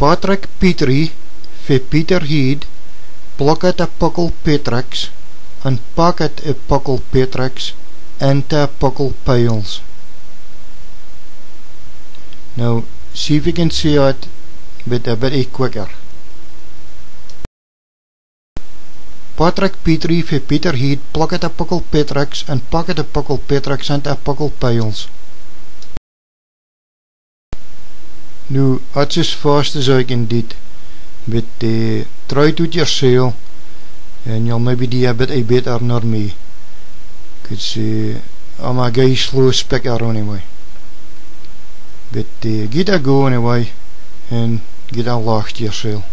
Patrick Petrie vir Pieter Heed pluk het 'n pukkel Petrix en pak het 'n pukkel Petrix into 'n pukkel pyls. Nou, see if you can see it with a bit quicker. Patrick Petrie vir Pieter Heed pluk het 'n pukkel Petrix en pak het 'n pukkel Petrix into 'n pukkel pyls. Nou, that's as fast as I can do it. But try it with your sail, and you'll maybe do a bit better than me. Because I'm a guy slow speaker anyway. But give it a go anyway, and get a laugh to your sail.